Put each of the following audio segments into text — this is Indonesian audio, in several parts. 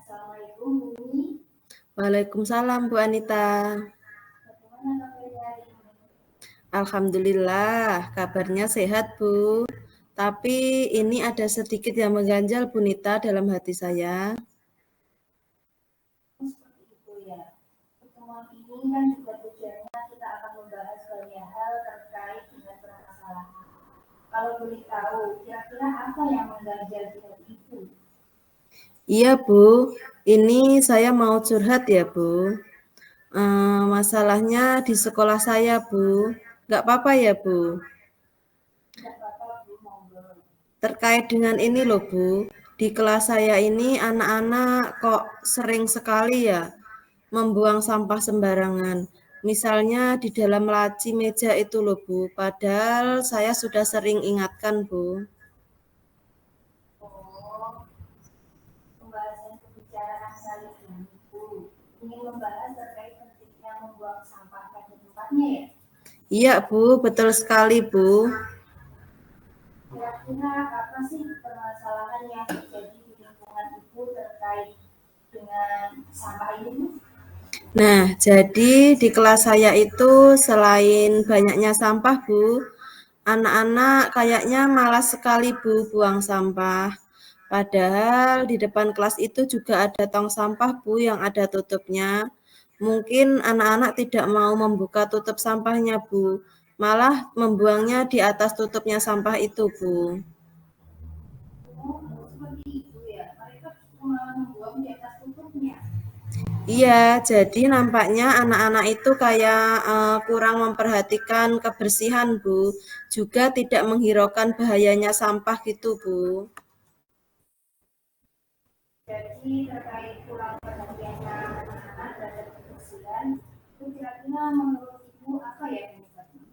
Assalamualaikum, Bumi. Waalaikumsalam, Bu Anita. Bagaimana kabarnya hari ini? Alhamdulillah, kabarnya sehat, Bu. Tapi ini ada sedikit yang mengganjal, Bu Nita, dalam hati saya. Seperti itu ya. Pertemuan ini kan juga tujuannya kita akan membahas banyak hal terkait dengan permasalahan. Kalau boleh tahu, kira-kira apa yang mengganjal di hati Ibu? Iya, Bu. Ini saya mau curhat ya, Bu. Masalahnya di sekolah saya, Bu. Nggak apa-apa ya, Bu? Tidak apa-apa, Bu, monggo. Terkait dengan ini loh, Bu. Di kelas saya ini anak-anak kok sering sekali ya membuang sampah sembarangan. Misalnya di dalam laci meja itu loh, Bu. Padahal saya sudah sering ingatkan, Bu. Oh, pembahasan pembicaraan kali ini, Bu, ingin membahas terkait pentingnya membuang sampah pada tempatnya ya? Iya, Bu. Betul sekali, Bu. Kira-kira apa sih permasalahan yang terjadi di lingkungan Ibu terkait dengan sampah ini, Bu? Nah, jadi di kelas saya itu selain banyaknya sampah, Bu, anak-anak kayaknya malas sekali, Bu, buang sampah. Padahal di depan kelas itu juga ada tong sampah, Bu, yang ada tutupnya. Mungkin anak-anak tidak mau membuka tutup sampahnya, Bu. Malah membuangnya di atas tutupnya sampah itu, Bu. Oh, seperti itu ya. Mereka malah membuang di atas tutupnya. Iya, jadi nampaknya anak-anak itu kayak kurang memperhatikan kebersihan, Bu. Juga tidak menghiraukan bahayanya sampah gitu, Bu. Jadi terkait kurang perhatiannya anak-anak terhadap kebersihan, itu kira-kira menurut Ibu apa ya penyebabnya?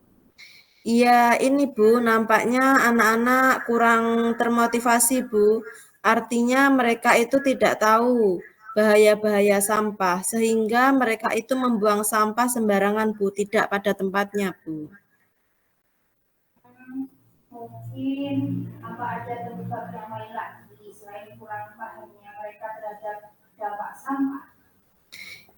Iya, ini Bu, nampaknya anak-anak kurang termotivasi, Bu. Artinya mereka itu tidak tahu bahaya-bahaya sampah, sehingga mereka itu membuang sampah sembarangan, Bu, tidak pada tempatnya, Bu. Mungkin apa ada penyebab yang lain lagi selain kurang pahamnya mereka terhadap dampak sampah?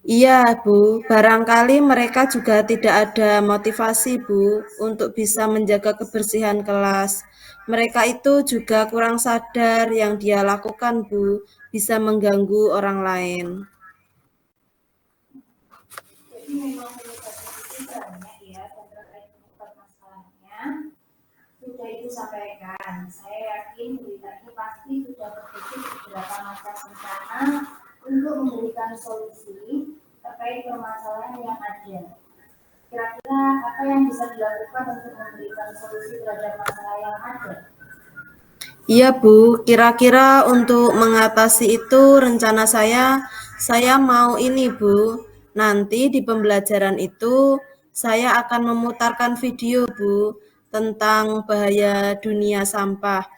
Iya, Bu. Barangkali mereka juga tidak ada motivasi, Bu, untuk bisa menjaga kebersihan kelas. Mereka itu juga kurang sadar yang dia lakukan, Bu, bisa mengganggu orang lain. Jadi memang penyebabnya itu banyak ya, dan terkait penyebab masalahnya sudah Ibu sampaikan. Saya yakin berita ini pasti sudah berpikir beberapa macam rencana untuk memberikan solusi terkait permasalahan yang ada. Kira-kira apa yang bisa dilakukan untuk memberikan solusi terhadap masalah yang ada? Iya, Bu. Kira-kira untuk mengatasi itu rencana saya mau ini, Bu. Nanti di pembelajaran itu saya akan memutarkan video, Bu, tentang bahaya dunia sampah.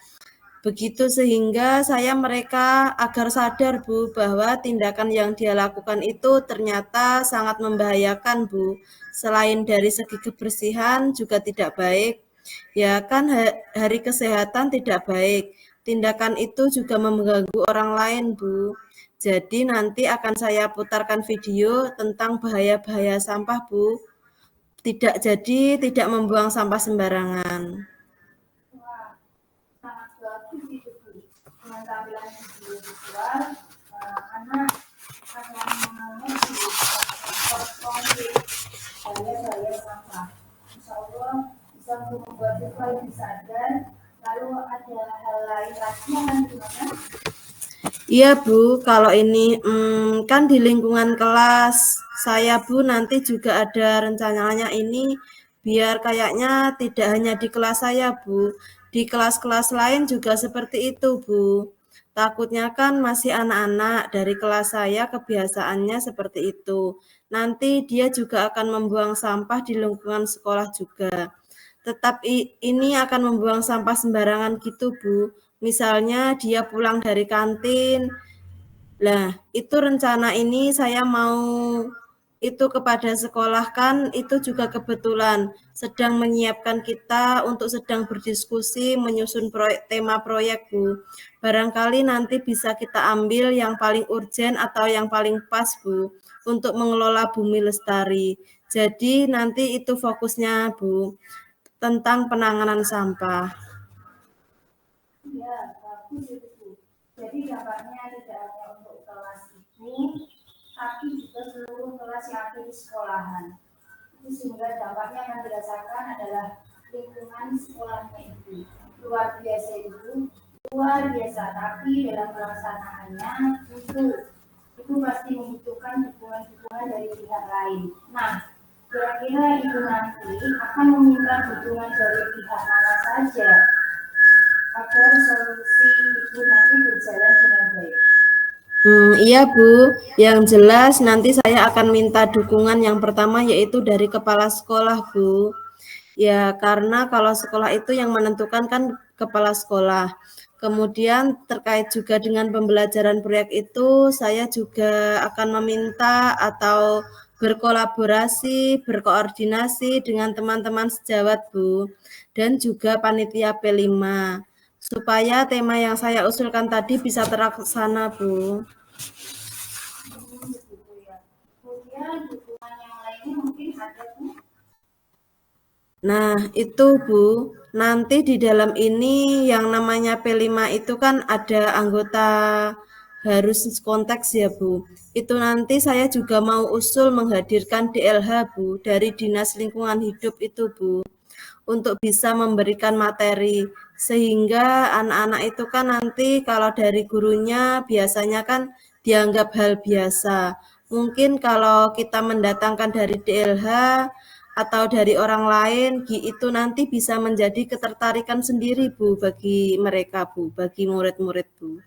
Begitu sehingga mereka agar sadar, Bu, bahwa tindakan yang dia lakukan itu ternyata sangat membahayakan, Bu. Selain dari segi kebersihan juga tidak baik. Ya kan hari kesehatan tidak baik. Tindakan itu juga mengganggu orang lain, Bu. Jadi nanti akan saya putarkan video tentang bahaya-bahaya sampah, Bu. Tidak membuang sampah sembarangan. Wah, sangat bagus itu Bu. Dengan tampilan video visual, anak akan mengerti konsep bahaya-bahaya sampah. Insya Allah bisa membuat siswa lebih sadar. Lalu ada hal lain lagi yang akan gimana? Iya Bu, kalau ini kan di lingkungan kelas saya Bu nanti juga ada rencananya ini biar kayaknya tidak hanya di kelas saya Bu, di kelas-kelas lain juga seperti itu Bu. Takutnya kan masih anak-anak dari kelas saya kebiasaannya seperti itu. Nanti dia juga akan membuang sampah di lingkungan sekolah juga. Tetap ini akan membuang sampah sembarangan gitu, Bu. Misalnya dia pulang dari kantin. Lah, itu rencana ini saya mau itu kepada sekolah kan itu juga kebetulan sedang menyiapkan kita untuk sedang berdiskusi menyusun tema proyek, Bu. Barangkali nanti bisa kita ambil yang paling urgen atau yang paling pas, Bu, untuk mengelola bumi lestari. Jadi nanti itu fokusnya, Bu, tentang penanganan sampah. Ya, bagus itu. Jadi dampaknya tidak hanya untuk kelas itu, tapi juga seluruh kelas yang ada di sekolahan. Itu sehingga dampaknya akan dirasakan adalah lingkungan sekolahnya itu. Luar biasa itu, luar biasa. Tapi dalam pelaksanaannya itu pasti membutuhkan dukungan-dukungan dari pihak lain. Nah, kira-kira ibu nanti akan meminta dukungan dari pihak mana saja agar solusi itu nanti berjalan dengan baik. Iya Bu, yang jelas nanti saya akan minta dukungan yang pertama yaitu dari kepala sekolah Bu. Ya karena kalau sekolah itu yang menentukan kan kepala sekolah. Kemudian terkait juga dengan pembelajaran proyek itu saya juga akan meminta atau berkolaborasi, berkoordinasi dengan teman-teman sejawat Bu dan juga panitia P5 supaya tema yang saya usulkan tadi bisa terlaksana Bu. Gitu ya. Kemudian dukungan yang lainnya mungkin ada Bu. Nah, itu Bu, nanti di dalam ini yang namanya P5 itu kan ada anggota harus konteks ya Bu. Itu nanti saya juga mau usul menghadirkan DLH Bu dari Dinas Lingkungan Hidup itu Bu untuk bisa memberikan materi sehingga anak-anak itu kan nanti kalau dari gurunya biasanya kan dianggap hal biasa. Mungkin kalau kita mendatangkan dari DLH atau dari orang lain itu nanti bisa menjadi ketertarikan sendiri Bu bagi mereka Bu, bagi murid-murid Bu.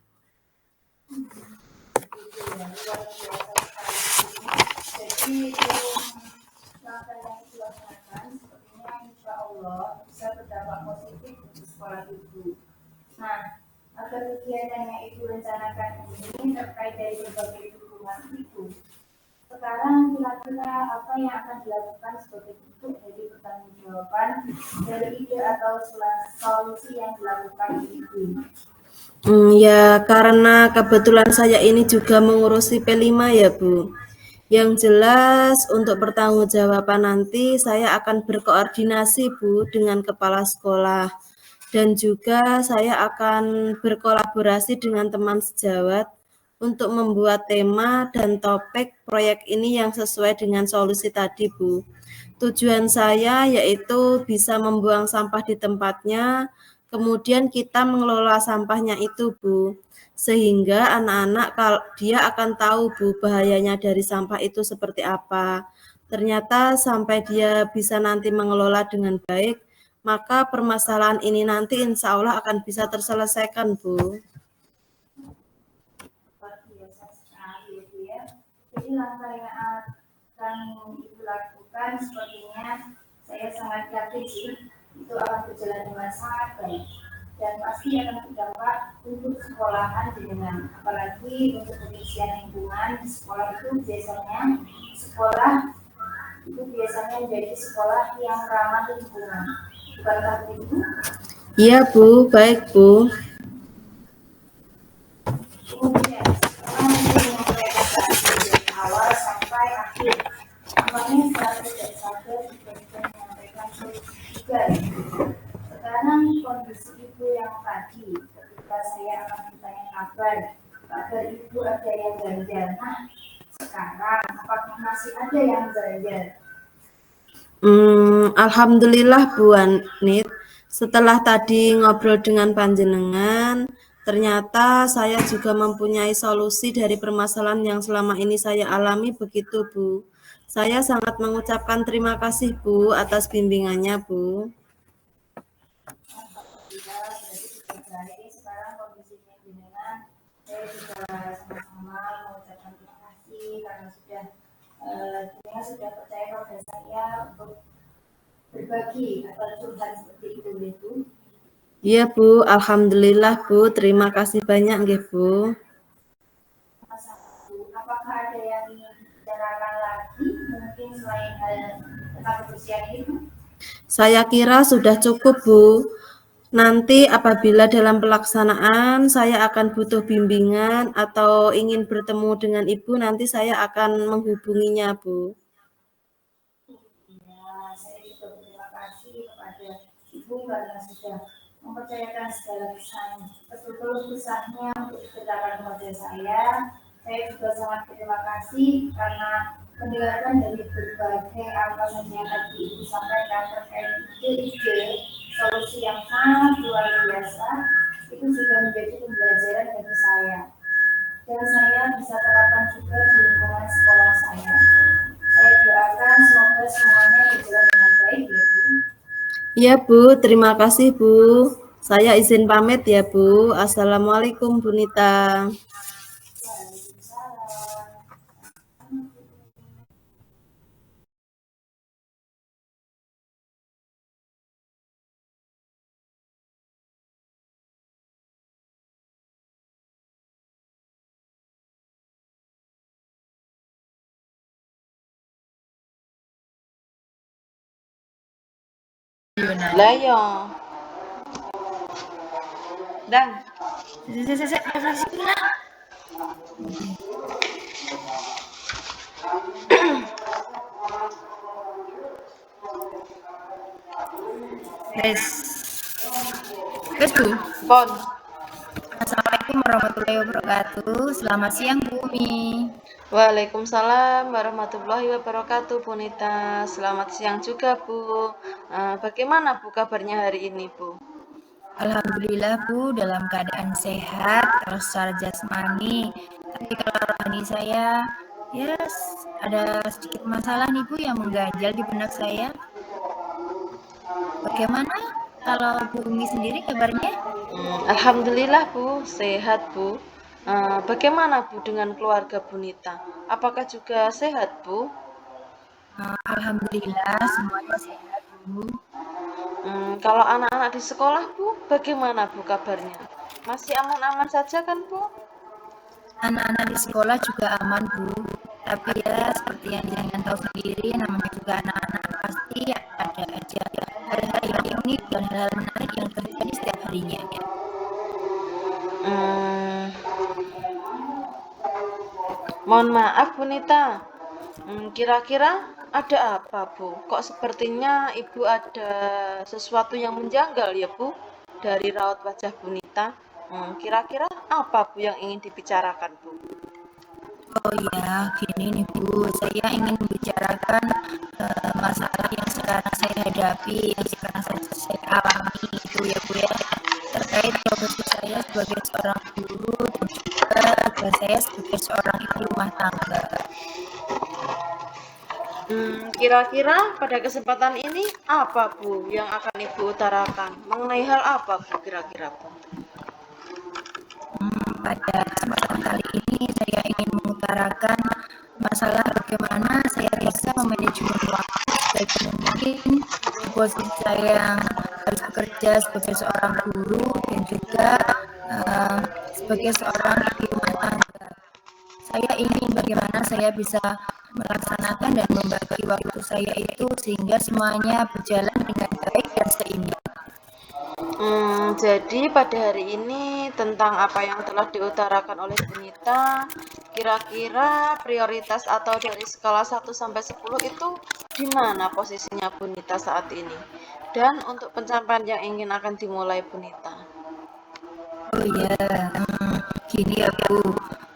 Jadi langkah yang dilaksanakan sepertinya insya Allah bisa berdampak positif untuk sekolah itu. Nah, agar kegiatan yang ibu rencanakan ini terkait dari berbagai dukungan itu, sekarang kira-kira apa yang akan dilakukan sebagai bentuk dari pertanggungjawaban dari ide atau solusi yang dilakukan itu? Ya karena kebetulan saya ini juga mengurusi P5 ya Bu. Yang jelas untuk pertanggungjawaban nanti saya akan berkoordinasi Bu dengan kepala sekolah dan juga saya akan berkolaborasi dengan teman sejawat untuk membuat tema dan topik proyek ini yang sesuai dengan solusi tadi Bu. Tujuan saya yaitu bisa membuang sampah di tempatnya, kemudian kita mengelola sampahnya itu Bu. Sehingga anak-anak dia akan tahu Bu bahayanya dari sampah itu seperti apa. Ternyata sampai dia bisa nanti mengelola dengan baik, maka permasalahan ini nanti insya Allah akan bisa terselesaikan Bu. Luar biasa sekali itu ya. Jadi langkah yang akan ibu lakukan sepertinya saya sangat yakin sih itu akan berjalan dengan sangat baik dan pasti akan berdampak untuk sekolahan dengan apalagi untuk pengisian lingkungan di sekolah itu biasanya sekolah itu biasanya menjadi sekolah yang ramah lingkungan. Bukankah begitu? Iya Bu, baik Bu. Kemudian sekarang dari awal sampai akhir. Makanya secara tidak sadar juga menyampaikan solusi juga. Sekarang kondisi ibu yang tadi ketika saya akan bertanya kabar ibu ada yang ganjal. Nah, sekarang apakah masih ada yang ganjal? Alhamdulillah Bu Anit, setelah tadi ngobrol dengan panjenengan, ternyata saya juga mempunyai solusi dari permasalahan yang selama ini saya alami begitu Bu. Saya sangat mengucapkan terima kasih Bu atas bimbingannya Bu. Alhamdulillah berarti sudah baik. Sekarang kondisinya jenengan saya juga sama-sama mengucapkan terima kasih karena jenengan sudah percaya kepada saya untuk berbagi atau curhat seperti itu. Iya Bu, alhamdulillah Bu, terima kasih banyak nggih Bu. Apakah ada yang ingin dibicarakan lagi selain hal tentang kebersihan ini, Bu? Saya kira sudah cukup, Bu. Nanti apabila dalam pelaksanaan saya akan butuh bimbingan atau ingin bertemu dengan Ibu, nanti saya akan menghubunginya, Bu. Ya, saya juga berterima kasih kepada Ibu karena sudah mempercayakan segala kesulitannya untuk diceritakan kepada saya. Saya juga sangat berterima kasih karena mendengarkan dari berbagai alasan yang tadi Ibu sampaikan terkait ide-ide solusi yang sangat luar biasa, itu juga menjadi pembelajaran bagi saya. Dan saya bisa terapkan juga di lingkungan sekolah saya. Saya doakan semoga semuanya berjalan dengan baik ya Bu. Iya, Bu. Terima kasih, Bu. Saya izin pamit ya, Bu. Assalamualaikum, Bu Nita. Waalaikumsalam. Lah ya. Dan Tes. Tes Bu. pon. Assalamualaikum warahmatullahi wabarakatuh. Selamat siang Bu Umi. Waalaikumsalam warahmatullahi wabarakatuh, Bu Nita. Selamat siang juga, Bu. Bagaimana Bu kabarnya hari ini, Bu? Alhamdulillah Bu dalam keadaan sehat, kalau secara jasmani. Tapi kalau rohani saya, ya ada sedikit masalah nih Bu yang mengganjal di benak saya. Bagaimana kalau Bu Umi sendiri kabarnya? Alhamdulillah, Bu, sehat, Bu. Bagaimana Bu dengan keluarga Bu Nita? Apakah juga sehat, Bu? Alhamdulillah semuanya sehat Bu. Kalau anak-anak di sekolah, Bu, bagaimana Bu kabarnya? Masih aman-aman saja kan, Bu? Anak-anak di sekolah juga aman Bu. Tapi ya seperti yang jangan tahu sendiri, namanya juga anak-anak pasti ada aja hal-hal yang unik dan hal-hal menarik yang terjadi setiap harinya. Hmm, Mohon maaf, Bu Nita. Kira-kira ada apa, Bu? Kok sepertinya Ibu ada sesuatu yang menjanggal ya, Bu? Dari raut wajah Bu Nita. Kira-kira apa, Bu, yang ingin dibicarakan, Bu? Oh ya, gini nih Bu, saya ingin membicarakan masalah yang sekarang saya hadapi, yang sekarang saya alami itu ya Bu ya, terkait profesi saya sebagai seorang guru dan juga tugas saya sebagai seorang ibu rumah tangga. Kira-kira pada kesempatan ini apa, Bu, yang akan Ibu utarakan? Mengenai hal apa, Bu, kira-kira, Bu? Pada kesempatan kali ini saya ingin mengutarakan masalah bagaimana saya bisa memanajemen waktu sebaik mungkin di posisi saya yang harus bekerja sebagai seorang guru dan juga sebagai seorang ibu rumah tangga. Saya ingin bagaimana saya bisa melaksanakan dan membagi waktu saya itu sehingga semuanya berjalan dengan baik dan seimbang. Jadi pada hari ini tentang apa yang telah diutarakan oleh Bu Nita, kira-kira prioritas atau dari skala 1 sampai 10 itu di mana posisinya Bu Nita saat ini? Dan untuk pencapaian yang ingin akan dimulai Bu Nita. Oh iya, gini ya Bu,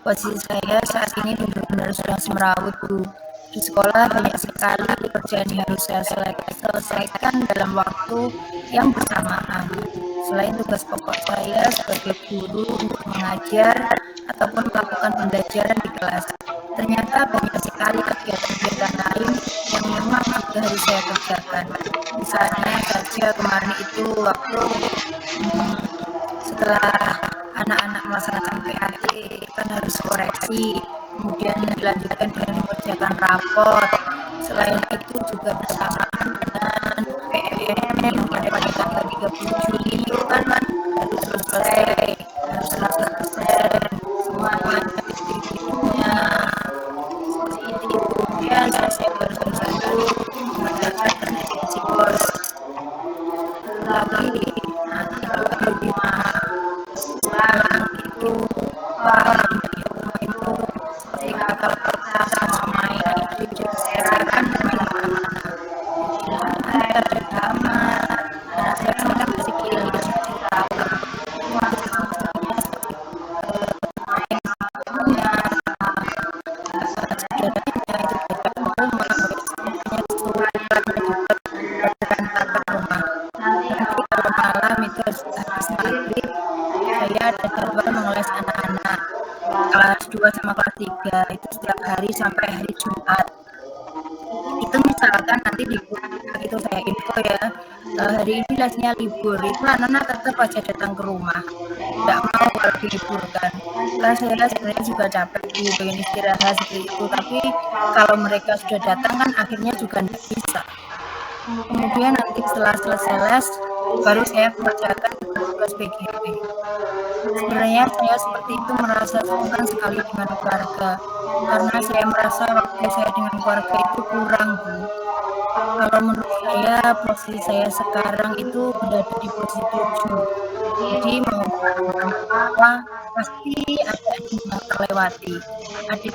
posisi saya saat ini benar-benar sedang semrawut Bu. Di sekolah banyak sekali pekerjaan yang harus saya selesaikan dalam waktu yang bersamaan. Selain tugas pokok saya sebagai guru untuk mengajar ataupun melakukan pembelajaran di kelas, ternyata banyak sekali kegiatan-kegiatan lain yang memang juga harus saya kerjakan. Misalnya saja kemarin itu waktu setelah anak-anak melaksanakan PAT kan harus koreksi, kemudian dilanjutkan dengan mengerjakan raport. Selain itu juga bersamaan dengan PMM yang pada tanggal 30 Juli itu kan harus selesai, harus 100%, semuanya titik-titiknya seperti itu. Kemudian saya baru selesai melihat rumah itu seperti kakak sama main itu juga saya rasakan kemana-mana. Di lantai, ada kamar, anak saya sekarang masih kecil, masih tahu. Itu semuanya seperti main punya saudaranya itu datang ke rumah, semuanya sulitnya juga berantakan rumah. Nanti kalau malam itu habis maghrib saya ada jadwal mengelas anak-anak kelas 2 sama kelas 3 itu setiap hari sampai hari Jumat. Itu misalkan nanti di grup itu saya info ya, hari ini lesnya libur, itu anak-anak tetap aja datang ke rumah, nggak mau kalau diliburkan. Kan saya sebenarnya juga capek pengen istirahat seperti itu, tapi kalau mereka sudah datang kan akhirnya juga nggak bisa. Kemudian nanti setelah selesai les baru saya mengerjakan tugas PGP. Sebenarnya saya seperti itu merasa sungkan sekali dengan keluarga, karena saya merasa waktu saya dengan keluarga itu kurang, Bu. Kalau menurut saya posisi saya sekarang itu berada di posisi 7. Jadi mau apa pasti ada yang terlewati, ada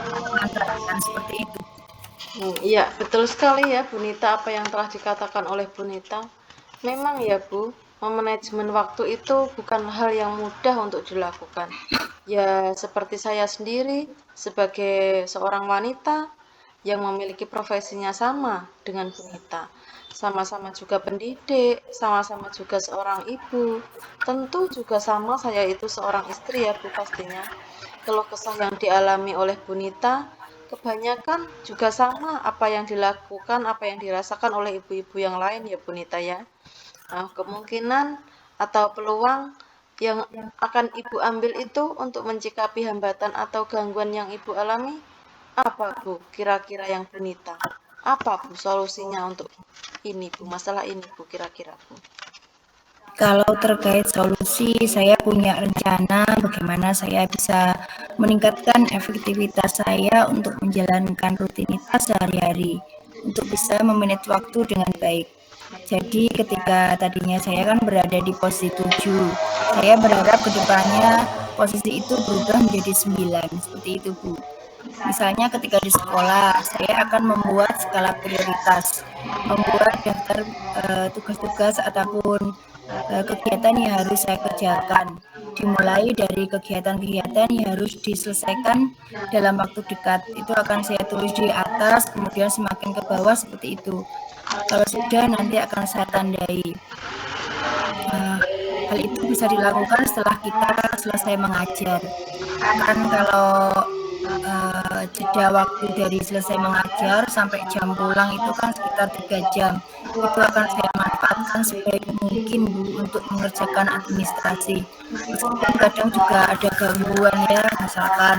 yang seperti itu. Iya, betul sekali ya Bu Nita apa yang telah dikatakan oleh Bu Nita. Memang ya Bu, memanajemen waktu itu bukan hal yang mudah untuk dilakukan. Ya, seperti saya sendiri sebagai seorang wanita yang memiliki profesinya sama dengan Bu Nita. Sama-sama juga pendidik, sama-sama juga seorang ibu. Tentu juga sama saya itu seorang istri ya Bu pastinya. Keluh kesah yang dialami oleh Bu Nita kebanyakan juga sama apa yang dilakukan, apa yang dirasakan oleh ibu-ibu yang lain ya Bu Nita ya. Nah, kemungkinan atau peluang yang akan Ibu ambil itu untuk mencikapi hambatan atau gangguan yang Ibu alami, apa Bu kira-kira yang Bu Nita? Apa Bu solusinya untuk ini Bu, masalah ini Bu kira-kira Bu? Kalau terkait solusi, saya punya rencana bagaimana saya bisa meningkatkan efektivitas saya untuk menjalankan rutinitas sehari-hari, untuk bisa memanage waktu dengan baik. Jadi ketika tadinya saya kan berada di posisi 7, saya berharap kedepannya posisi itu berubah menjadi 9, seperti itu Bu. Misalnya ketika di sekolah, saya akan membuat skala prioritas, membuat daftar tugas-tugas ataupun kegiatan yang harus saya kerjakan. Dimulai dari kegiatan-kegiatan yang harus diselesaikan dalam waktu dekat. Itu akan saya tulis di atas, kemudian semakin ke bawah seperti itu. Kalau sudah nanti akan saya tandai. Hal itu bisa dilakukan setelah kita selesai mengajar. Kan kalau jeda waktu dari selesai mengajar sampai jam pulang itu kan sekitar 3 jam. Itu akan saya manfaatkan sebaik mungkin Bu untuk mengerjakan administrasi. Meskipun kadang juga ada gangguan ya, misalkan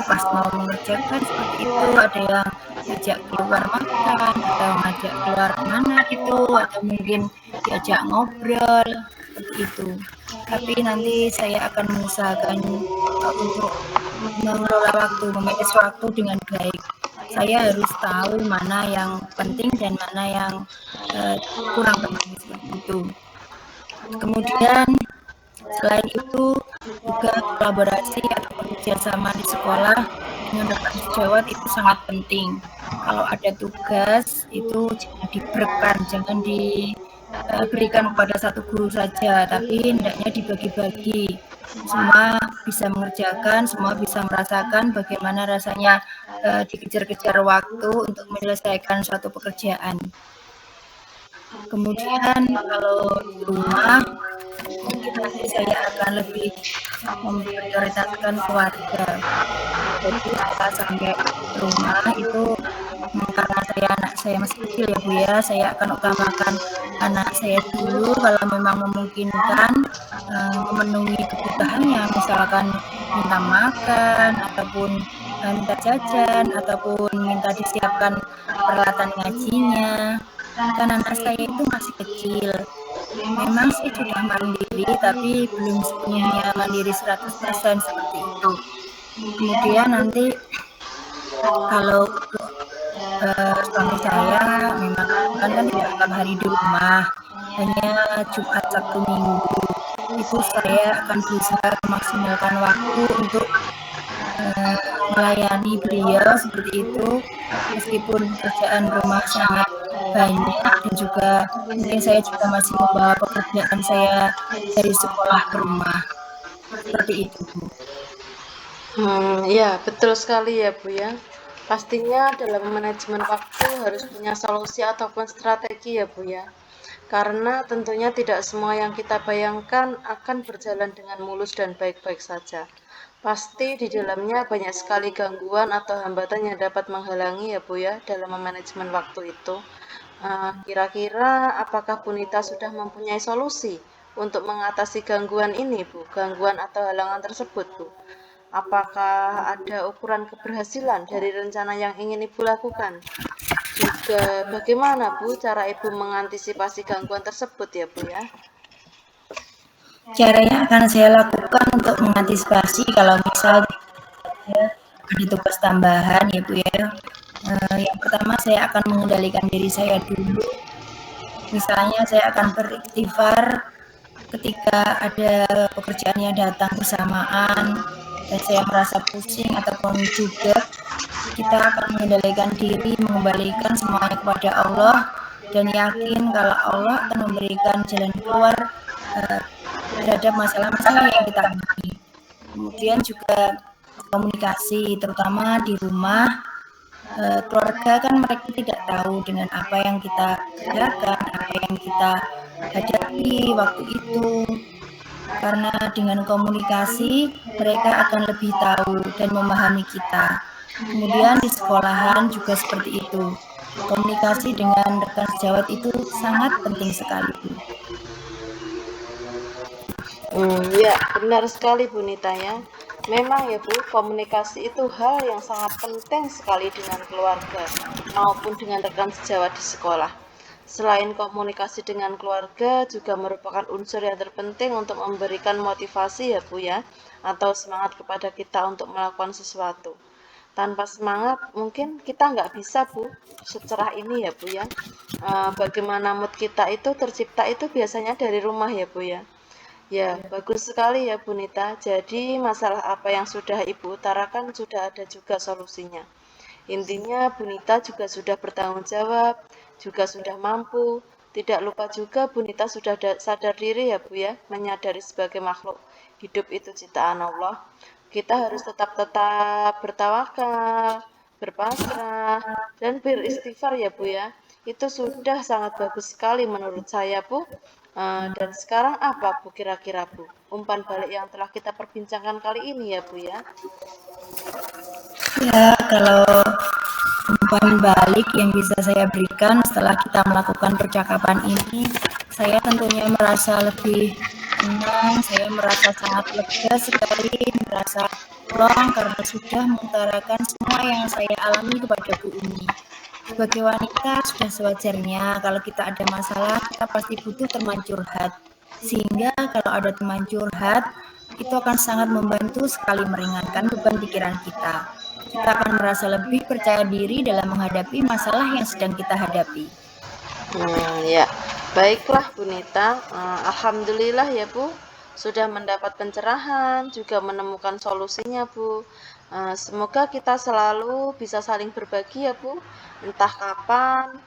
pas mau mengerjakan seperti itu ada yang diajak keluar makan atau ngajak keluar kemana gitu, atau mungkin diajak ngobrol seperti itu. Tapi nanti saya akan mengusahakan untuk mengelola waktu, memanage waktu dengan baik. Saya harus tahu mana yang penting dan mana yang kurang penting seperti itu. Kemudian selain itu juga kolaborasi atau kerjasama di sekolah dengan rekan sejawat itu sangat penting. Kalau ada tugas itu jangan diberikan, jangan diberikan kepada satu guru saja, tapi hendaknya dibagi-bagi. Semua bisa mengerjakan, semua bisa merasakan bagaimana rasanya dikejar-kejar waktu untuk menyelesaikan suatu pekerjaan. Kemudian kalau di rumah mungkin nanti saya akan lebih memprioritaskan keluarga. Jadi setelah sampai rumah itu karena anak saya masih kecil ya Bu ya, saya akan utamakan anak saya dulu kalau memang memungkinkan memenuhi kebutuhannya, misalkan minta makan ataupun minta jajan ataupun minta disiapkan peralatan ngajinya. Kan anak saya itu masih kecil. Memang sih sudah mandiri tapi belum sepenuhnya mandiri 100% seperti itu. Kemudian nanti kalau suami saya memang kan tidak tiap hari di rumah, hanya Jumat Sabtu Minggu. itu saya akan berusaha memaksimalkan waktu untuk melayani beliau seperti itu, meskipun pekerjaan rumah sangat banyak dan juga mungkin saya juga masih membawa pekerjaan saya dari sekolah ke rumah. Seperti itu, Bu. Ya, betul sekali ya, Bu ya. Pastinya dalam manajemen waktu harus punya solusi ataupun strategi ya, Bu ya. Karena tentunya tidak semua yang kita bayangkan akan berjalan dengan mulus dan baik-baik saja. Pasti di dalamnya banyak sekali gangguan atau hambatan yang dapat menghalangi ya, Bu ya, dalam memanajemen waktu itu. Kira-kira apakah Bunita sudah mempunyai solusi untuk mengatasi gangguan ini, Bu? Gangguan atau halangan tersebut, Bu? Apakah ada ukuran keberhasilan dari rencana yang ingin Ibu lakukan? Juga bagaimana, Bu, cara Ibu mengantisipasi gangguan tersebut ya, Bu ya? Cara yang akan saya lakukan untuk mengantisipasi kalau misal ada tugas tambahan ya Bu ya. Yang pertama saya akan mengendalikan diri saya dulu. Misalnya saya akan beristighfar ketika ada pekerjaan yang datang bersamaan dan saya merasa pusing ataupun juga kita akan mengendalikan diri, mengembalikan semuanya kepada Allah dan yakin kalau Allah akan memberikan jalan keluar terhadap masalah-masalah yang kita hadapi. Kemudian juga komunikasi, terutama di rumah. Keluarga kan mereka tidak tahu dengan apa yang kita kerjakan, apa yang kita hadapi waktu itu. Karena dengan komunikasi mereka akan lebih tahu dan memahami kita. Kemudian di sekolahan juga seperti itu. Komunikasi dengan rekan sejawat itu sangat penting sekali, Bu. Ya, benar sekali Bu Nita ya. Memang ya Bu, komunikasi itu hal yang sangat penting sekali dengan keluarga maupun dengan rekan sejawat di sekolah. Selain komunikasi dengan keluarga juga merupakan unsur yang terpenting untuk memberikan motivasi ya Bu ya, atau semangat kepada kita untuk melakukan sesuatu. Tanpa semangat mungkin kita nggak bisa Bu secerah ini ya Bu ya. Bagaimana mood kita itu tercipta itu biasanya dari rumah ya Bu ya. Ya, bagus sekali ya Bu Nita. Jadi masalah apa yang sudah Ibu utarakan sudah ada juga solusinya. Intinya Bu Nita juga sudah bertanggung jawab, juga sudah mampu. Tidak lupa juga Bu Nita sudah sadar diri ya Bu ya, menyadari sebagai makhluk hidup itu ciptaan Allah. Kita harus tetap bertawakal, berpasrah, dan beristighfar ya Bu ya. Itu sudah sangat bagus sekali menurut saya Bu. Dan sekarang apa Bu kira-kira Bu? Umpan balik yang telah kita perbincangkan kali ini ya Bu ya. Ya, kalau umpan balik yang bisa saya berikan setelah kita melakukan percakapan ini, saya tentunya merasa lebih tenang, saya merasa sangat lega sekali, merasa plong karena sudah mengutarakan semua yang saya alami kepada Bu Umi. Sebagai wanita sudah sewajarnya kalau kita ada masalah kita pasti butuh teman curhat. Sehingga kalau ada teman curhat itu akan sangat membantu sekali meringankan beban pikiran kita. Kita akan merasa lebih percaya diri dalam menghadapi masalah yang sedang kita hadapi. Ya, baiklah Bu Nita. Alhamdulillah ya Bu, sudah mendapat pencerahan, juga menemukan solusinya Bu. Semoga kita selalu bisa saling berbagi ya Bu, entah kapan,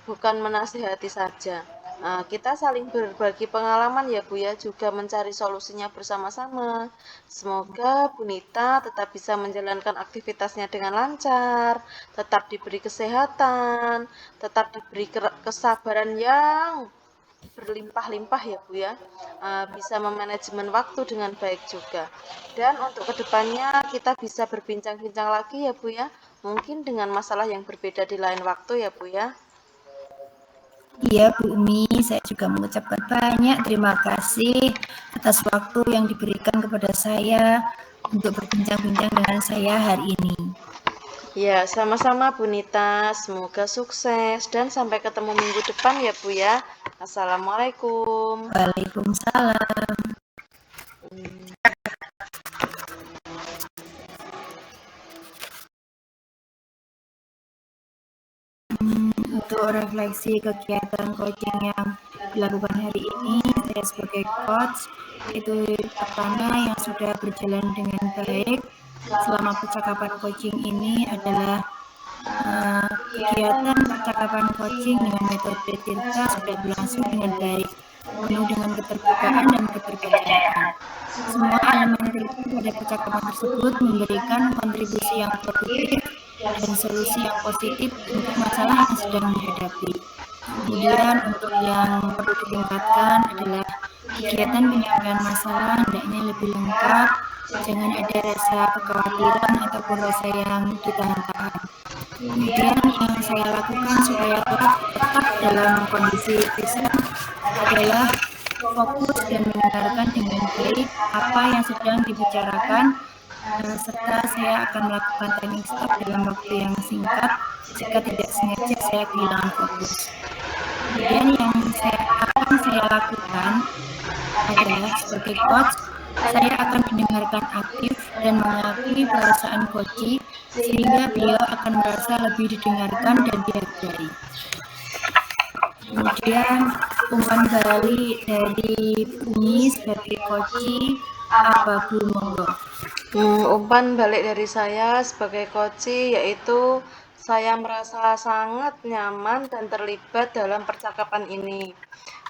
bukan menasihati saja. Kita saling berbagi pengalaman ya Bu ya, juga mencari solusinya bersama-sama. Semoga Bu Nita tetap bisa menjalankan aktivitasnya dengan lancar, tetap diberi kesehatan, tetap diberi kesabaran yang berlimpah-limpah ya Bu ya, bisa memanajemen waktu dengan baik juga. Dan untuk kedepannya kita bisa berbincang-bincang lagi ya Bu ya, mungkin dengan masalah yang berbeda di lain waktu ya Bu ya. Iya Bu Umi, saya juga mengucapkan banyak terima kasih atas waktu yang diberikan kepada saya untuk berbincang-bincang dengan saya hari ini. Ya, sama-sama Bu Nita, semoga sukses dan sampai ketemu minggu depan ya Bu ya. Assalamualaikum. Waalaikumsalam. Untuk refleksi kegiatan coaching yang dilakukan hari ini saya sebagai coach itu pertama yang sudah berjalan dengan baik selama percakapan coaching ini adalah kegiatan percakapan coaching dengan metode Tirta sudah berlangsung dengan baik, penuh dengan keterbukaan dan keterpercayaan. Semua elemen Tirta pada percakapan tersebut memberikan kontribusi yang produktif dan solusi yang positif untuk masalah yang sedang dihadapi. Kemudian untuk yang perlu ditingkatkan adalah kegiatan penyampaian masalah hendaknya lebih lengkap, jangan ada rasa kekhawatiran ataupun rasa yang ditahan-tahan. Kemudian yang saya lakukan supaya tetap dalam kondisi present adalah fokus dan mendengarkan dengan baik apa yang sedang dibicarakan, serta saya akan melakukan timing stop dalam waktu yang singkat jika tidak sengaja saya kehilangan fokus. Kemudian yang akan saya lakukan adalah sebagai coach, saya akan mendengarkan aktif dan mengakui perasaan coach sehingga beliau akan merasa lebih didengarkan dan dihargai. Kemudian umpan balik dari Bumi sebagai coach Bu monggo. Umpan balik dari saya sebagai coach yaitu saya merasa sangat nyaman dan terlibat dalam percakapan ini.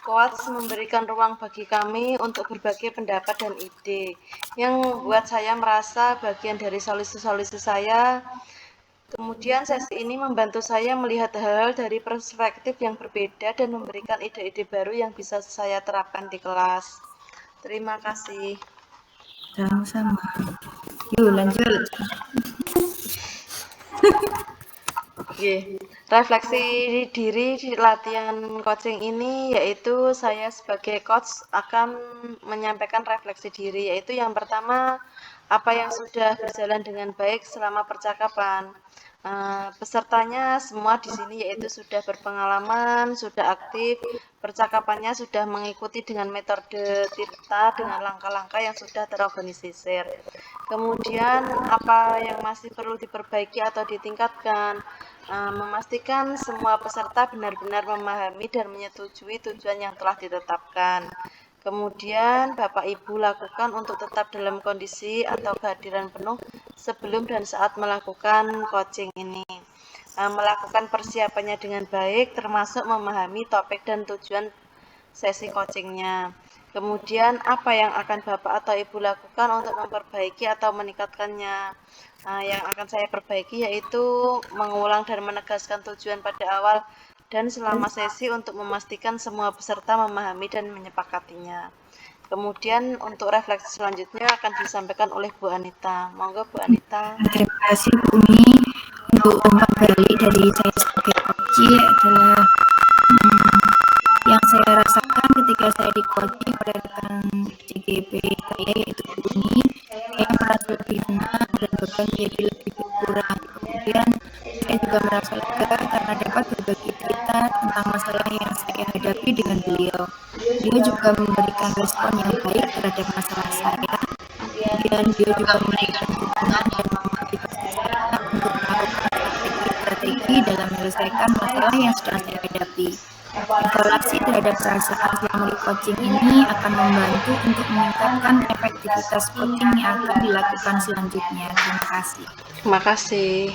Coach memberikan ruang bagi kami untuk berbagi pendapat dan ide yang membuat saya merasa bagian dari solusi-solusi saya. Kemudian sesi ini membantu saya melihat hal-hal dari perspektif yang berbeda dan memberikan ide-ide baru yang bisa saya terapkan di kelas. Terima kasih. Sama-sama. Yuk lanjut. Refleksi diri di latihan coaching ini yaitu saya sebagai coach akan menyampaikan refleksi diri, yaitu yang pertama apa yang sudah berjalan dengan baik selama percakapan. Pesertanya semua di sini yaitu sudah berpengalaman, sudah aktif, percakapannya sudah mengikuti dengan metode Tirta dengan langkah-langkah yang sudah terorganisir. Kemudian apa yang masih perlu diperbaiki atau ditingkatkan, memastikan semua peserta benar-benar memahami dan menyetujui tujuan yang telah ditetapkan. Kemudian Bapak Ibu lakukan untuk tetap dalam kondisi atau kehadiran penuh sebelum dan saat melakukan coaching ini. Melakukan persiapannya dengan baik termasuk memahami topik dan tujuan sesi coachingnya. Kemudian apa yang akan Bapak atau Ibu lakukan untuk memperbaiki atau meningkatkannya. Yang akan saya perbaiki yaitu mengulang dan menegaskan tujuan pada awal dan selama sesi untuk memastikan semua peserta memahami dan menyepakatinya. Kemudian untuk refleksi selanjutnya akan disampaikan oleh Bu Anita. Monggo Bu Anita. Terima kasih Bumi. Untuk umpan balik dari saya sebagai coach adalah yang saya rasakan ketika saya di coaching oleh rekan CGP saya yaitu Bumi, saya merasa lebih senang dan beban menjadi lebih berkurang. Kemudian saya juga merasa lega karena dapat berbagi cerita tentang masalah yang saya hadapi dengan beliau. Beliau juga memberikan respon yang baik terhadap masalah saya. Kemudian beliau juga memberikan dukungan dan memotivasi saya untuk melakukan strategi dalam menyelesaikan masalah yang sedang saya hadapi. Evaluasi terhadap perasaan selama di coaching ini akan membantu untuk meningkatkan efektivitas coaching yang akan dilakukan selanjutnya. Terima kasih. Terima kasih.